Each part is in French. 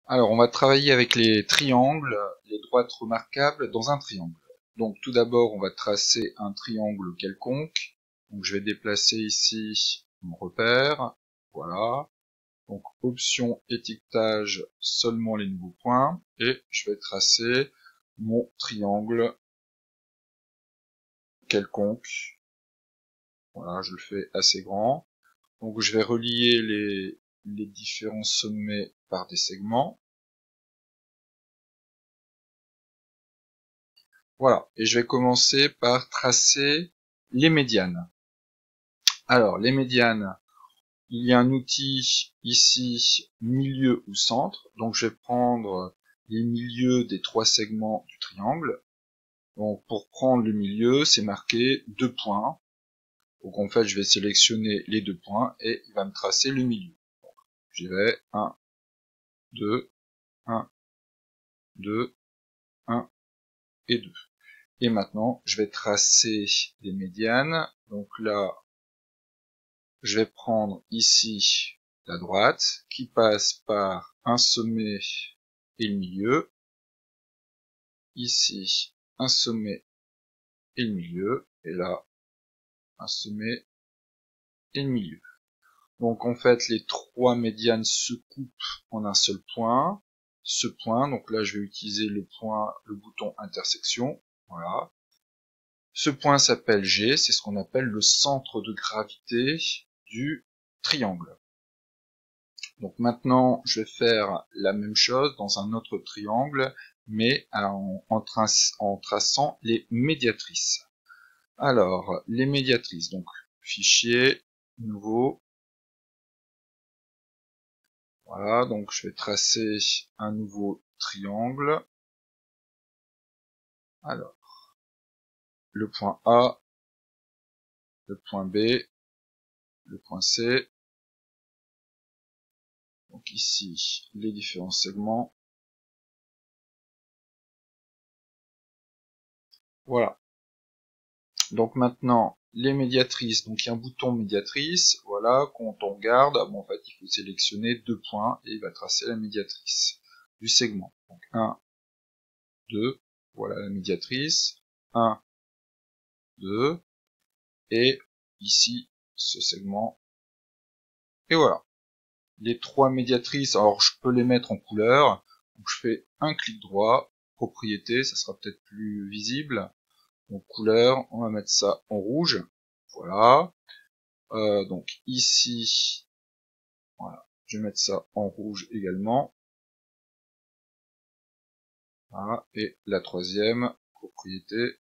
Alors, on va travailler avec les triangles, les droites remarquables dans un triangle. Donc, tout d'abord, on va tracer un triangle quelconque. Donc, je vais déplacer ici mon repère. Voilà. Donc, option étiquetage, seulement les nouveaux points. Et je vais tracer mon triangle quelconque. Voilà, je le fais assez grand. Donc, je vais relier les différents sommets par des segments. Voilà, et je vais commencer par tracer les médianes. Alors, les médianes, il y a un outil ici, milieu ou centre. Donc, je vais prendre les milieux des trois segments du triangle. Donc, pour prendre le milieu, c'est marqué 2 points. Donc, en fait, je vais sélectionner les 2 points et il va me tracer le milieu. Je vais 1, 2, 1, 2, 1 et 2. Et maintenant, je vais tracer les médianes. Donc là, je vais prendre ici la droite qui passe par un sommet et le milieu. Ici, un sommet et le milieu. Et là, un sommet et le milieu. Donc en fait, les trois médianes se coupent en un seul point. Ce point, donc là, je vais utiliser le bouton intersection. Voilà. Ce point s'appelle G, c'est ce qu'on appelle le centre de gravité du triangle. Donc maintenant, je vais faire la même chose dans un autre triangle, mais en traçant les médiatrices. Alors, les médiatrices, donc fichier, nouveau. Voilà, donc je vais tracer un nouveau triangle. Alors, le point A, le point B, le point C. Donc ici, les différents segments. Voilà. Donc maintenant, les médiatrices, donc il y a un bouton médiatrice, voilà, quand on regarde, bon, en fait il faut sélectionner 2 points et il va tracer la médiatrice du segment. Donc 1, 2, voilà la médiatrice, 1, 2, et ici ce segment, et voilà. Les trois médiatrices, alors je peux les mettre en couleur, donc je fais un clic droit, propriété, ça sera peut-être plus visible, donc couleur, on va mettre ça en rouge, voilà. Donc ici, voilà, je vais mettre ça en rouge également. Voilà, et la troisième, propriété,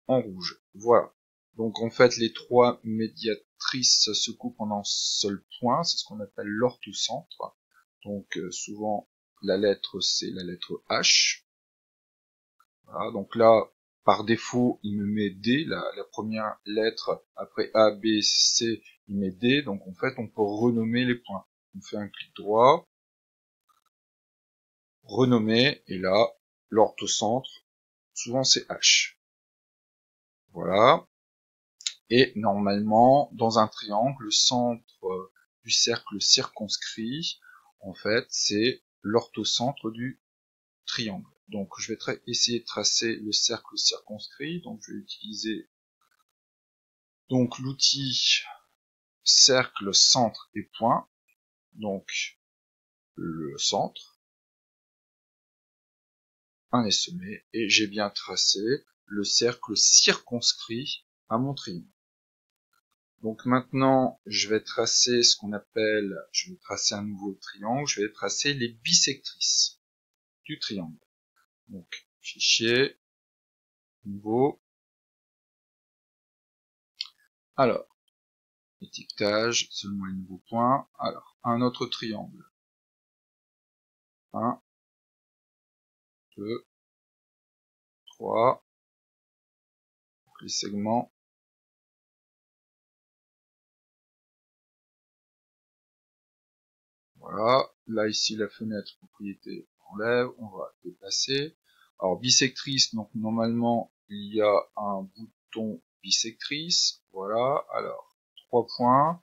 en rouge. Voilà. Donc en fait, les trois médiatrices se coupent en un seul point, c'est ce qu'on appelle l'orthocentre. Donc souvent, la lettre, c'est la lettre H. Voilà, donc là, par défaut, il me met D, la première lettre, après A, B, C, il met D, donc en fait, on peut renommer les points. On fait un clic droit, renommer, et là, l'orthocentre, souvent c'est H. Voilà. Et normalement, dans un triangle, le centre du cercle circonscrit, en fait, c'est l'orthocentre du triangle. Donc je vais essayer de tracer le cercle circonscrit, donc je vais utiliser donc l'outil cercle, centre et point, donc le centre, un est semé, et j'ai bien tracé le cercle circonscrit à mon triangle. Donc maintenant, je vais tracer ce qu'on appelle, je vais tracer un nouveau triangle, je vais tracer les bisectrices du triangle. Donc, fichier, nouveau. Alors, étiquetage, seulement les nouveaux points. Alors, un autre triangle. 1, 2, 3. Les segments. Voilà. Là, ici, la fenêtre propriété, on enlève, on va déplacer. Alors, bisectrice, donc normalement, il y a un bouton bisectrice. Voilà. Alors, 3 points.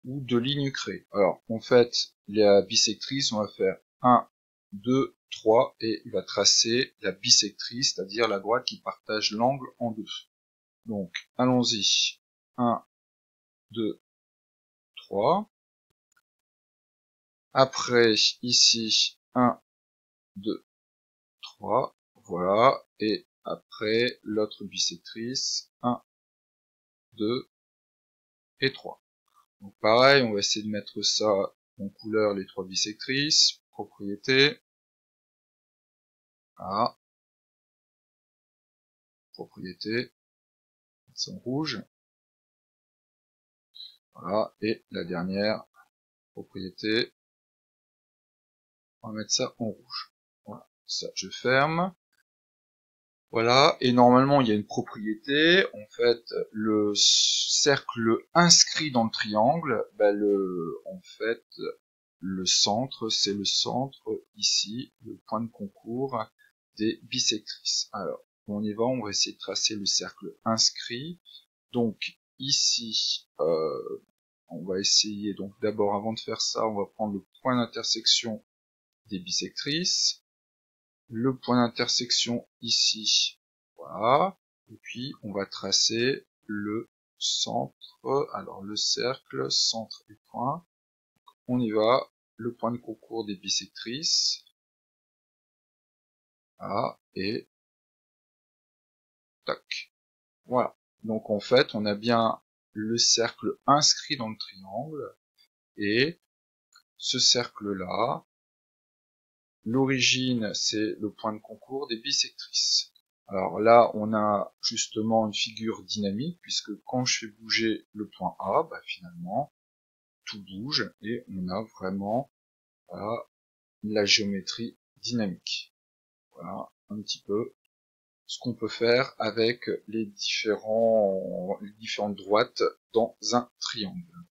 ou de lignes créées. Alors, en fait, la bisectrice, on va faire 1, 2, 3, et il va tracer la bisectrice, c'est-à-dire la droite qui partage l'angle en deux. Donc, allons-y. 1, 2, 3. Après, ici, 1, 2, 3. Voilà. Et après, l'autre bisectrice, 1, 2 et 3. Donc pareil, on va essayer de mettre ça en couleur, les trois bisectrices, propriété, ah, propriété, c'est en rouge, voilà, et la dernière, propriété, on va mettre ça en rouge. Voilà, ça je ferme. Voilà, et normalement il y a une propriété, en fait, le cercle inscrit dans le triangle, ben en fait, le centre, c'est le centre ici, le point de concours des bisectrices. Alors, on y va, on va essayer de tracer le cercle inscrit. Donc ici, on va essayer, donc d'abord avant de faire ça, on va prendre le point d'intersection des bisectrices, le point d'intersection ici, voilà, et puis on va tracer le centre, alors le cercle, centre et point, on y va, le point de concours des bisectrices, voilà, et tac, voilà. Donc en fait, on a bien le cercle inscrit dans le triangle, et ce cercle-là, l'origine, c'est le point de concours des bisectrices. Alors là, on a justement une figure dynamique, puisque quand je fais bouger le point A, bah finalement, tout bouge, et on a vraiment la géométrie dynamique. Voilà un petit peu ce qu'on peut faire avec les différentes droites dans un triangle.